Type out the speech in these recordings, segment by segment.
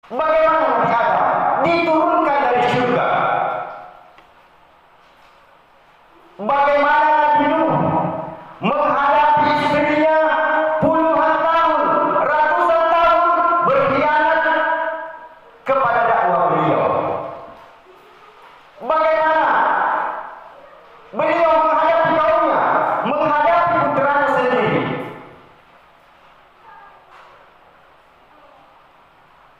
Bagaimana Nabi Adam diturunkan dari surga? Bagaimana Nabi Nuh menghadapi istrinya puluhan tahun, ratusan tahun berkhianat kepada dakwah beliau? Bagaimana beliau menghadapi kaumnya, menghadapi putranya sendiri?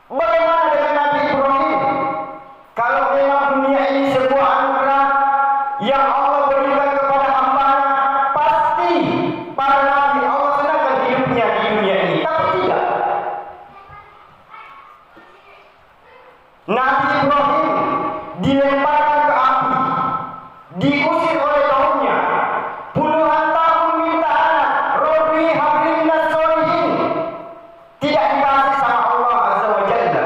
Bagaimana dengan Nabi Ibrahim? Kalau memang dunia ini sebuah anugerah yang Allah berikan kepada hamba-Nya, pasti para nabi Allah senangkan hidupnya di dunia ini. Tapi tidak. Nabi Ibrahim dilemparkan ke api, diusir oleh kaumnya, puluhan tahun minta anak, Rabbi habli minas sholihin, tidak dikasih sama Allah Azza wa Jalla.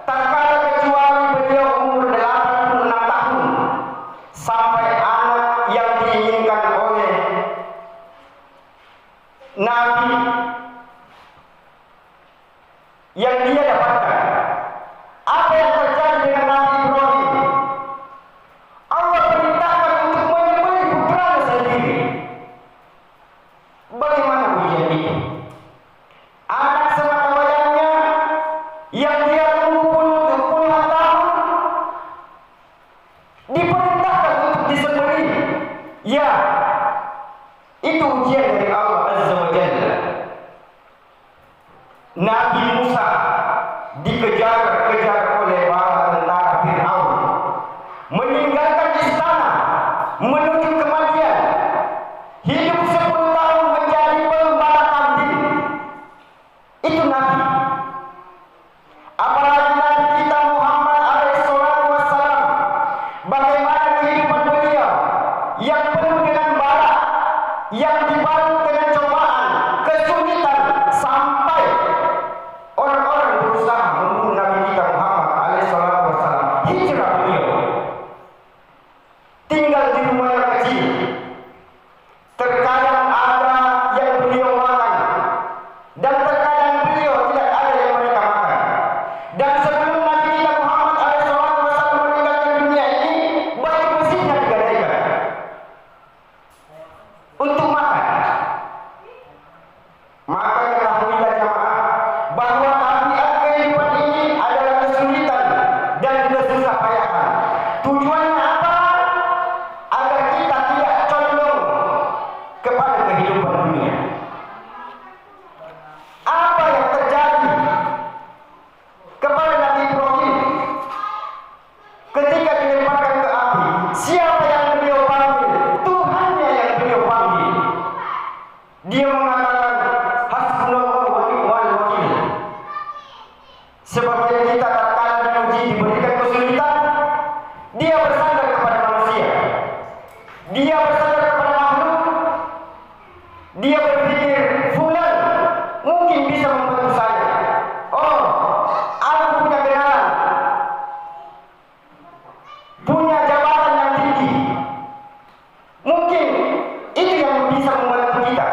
Tak kala kecuali beliau umur 86 tahun sampai anak yang diinginkan oleh Nabi yang dia dapatkan. Apa yang terjadi dengan Nabi Ibrahim? Allah perintahkan untuk menyembelih putranya sendiri. Bagaimana ujian itu? Anak semata wayangnya yang dia tunggu puluhan tahun diperintahkan untuk disembelih. Ya, itu ujian dari Allah Azza wa Jalla. Nabi Musa dikejar-kejar oleh para tentara Fir'aun, meninggalkan istana menuju kematian, hidup 10 tahun menjadi pengembala kambing. Itu Nabi. Apalagi Nabi kita Muhammad alaihissalatu wassalam, bagaimana kehidupan beliau yang penuh dengan bara, yang dibalut dengan cobaan, kesulitan, sampai orang-orang berusaha membunuh Nabi kita Muhammad alaihissalatu wassalam. Hijrah beliau, tinggal di rumah yang kecil. Terkadang ada yang beliau makan, dan terkadang beliau tidak ada yang mereka makan. Dan sebelum Nabi kita Muhammad alaihissalatu wassalam meninggalkan dunia ini, bayi besinya digadaikan untuk makan. Maka ketahuilah jamaah bahwa tabiat kehidupan ini adalah kesulitan dan kesusah payahan. Tujuannya apa? Agar kita tidak condong kepada kehidupan dunia. Apa yang terjadi kepada Nabi Ibrahim ketika dilemparkan ke api? Siapa yang beliau panggil? Tuhannya yang beliau panggil. Dia mengatakan hasbunallahu wa ni'mal wakil. Sebagian kita tatkala diuji, diberikan kesulitan, dia bersandar kepada manusia, dia bersandar kepada makhluk. Dia berpikir, fulan mungkin bisa membantu saya. Oh, aku punya kenalan, punya jabatan yang tinggi, mungkin itu yang bisa membantu kita.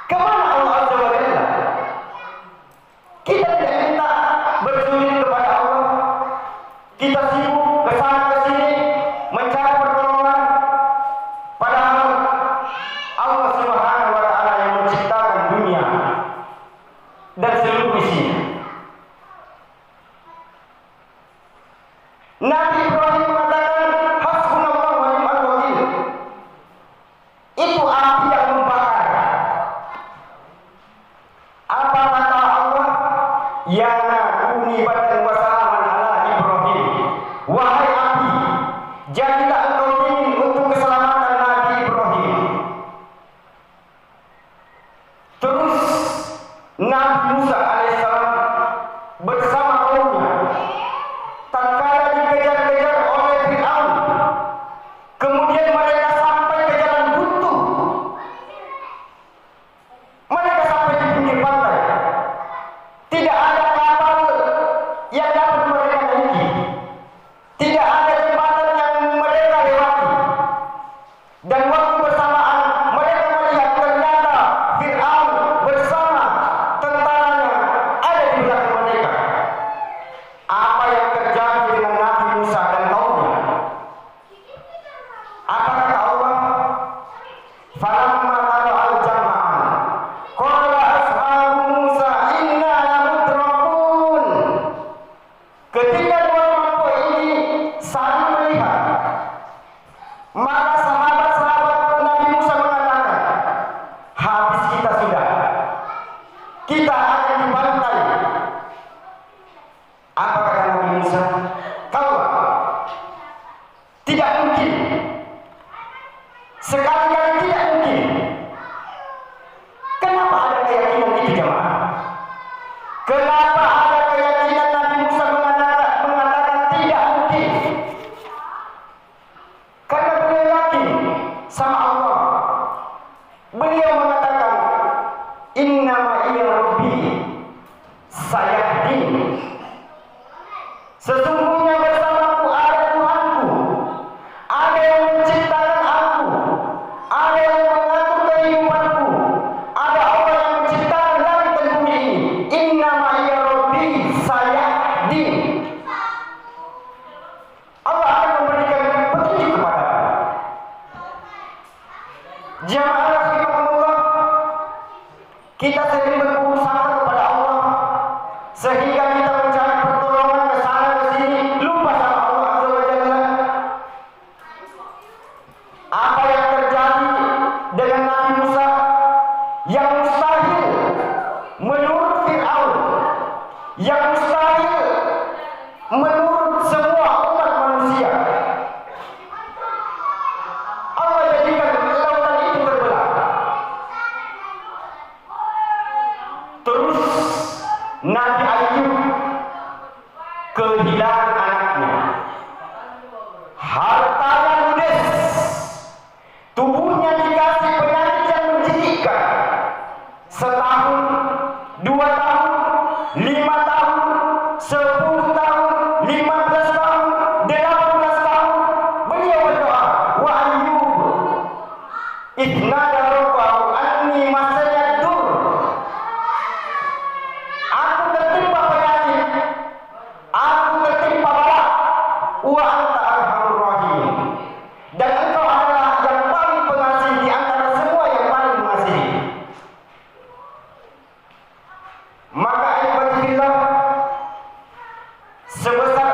Kemana Allah Azza wa Jalla? Kita tidak minta bersulit kepada Allah. Kita sibuk kesana kesini mencari pertolongan, padahal Allah Subhanahu wa Ta'ala yang menciptakan dunia dan seluruh isinya. Nabi Ibrahim mengatakan hasbunallahu wa ni'mal wakil. Itu api yang membakar. Apa kata Allah? Ya nakuni badan wa salaman ala Ibrahim. Wahai api, jadilah engkau dingin untuk keselamatan Nabi Ibrahim. Terus Nabi Musa alaihissalam bersama kaumnya tatkala dikejar-kejar oleh Fir'aun, kemudian mereka sampai ke jalan buntu. Mereka sampai di pinggir pantai. Tidak ada kapal yang dapat mereka naiki. Tidak ada jembatan yang mereka lewati. Dan waktu bersamaan mereka melihat ternyata Fir'aun bersama kita akan dibantai. Apa kata Nabi Musa? Kalau tidak mungkin, sekali-kali tidak mungkin. Kenapa ada keyakinan itu jemaah? Kenapa ada keyakinan Nabi Musa mengatakan tidak mungkin? Karena beliau yakin sama Allah. Beliau mengatakan, innama iya rabbi sayahdin. Sesungguhnya bersamaku ada Tuhanku, ada yang menciptakan aku, ada yang mengatur kehidupanku, ada Allah yang menciptakan langit dan bumi ini. Innama iya rabbi sayahdin. Allah akan memberikan petunjuk kepadaku. Jamaah rahimahullah, kita sering berusaha kepada Allah sehingga kita mencari pertolongan ke sana ke sini, lupa sama Allah Azza wa Jalla. Apa yang terjadi dengan Nabi Musa yang mustahil menurut Fir'aun, yang mustahil menurut semua umat manusia, Allah jadikan lautan itu terbelah. Terus Nabi Ayub kehilangan anaknya, hartanya ludes, tubuhnya dikasih penyakit yang menjijikkan. Setahun, 2 tahun, 5 tahun, 10 tahun, 15 tahun, 18 tahun, beliau berdoa, wa Ayyub idnada rabbahu anni masani dur. Aku tertimpa penyakit, aku tertimpa bala, wa anta arhamur rahimin. Dan engkau adalah yang paling pengasih di antara semua yang paling mengasihi. Maka ibadillah, sebesar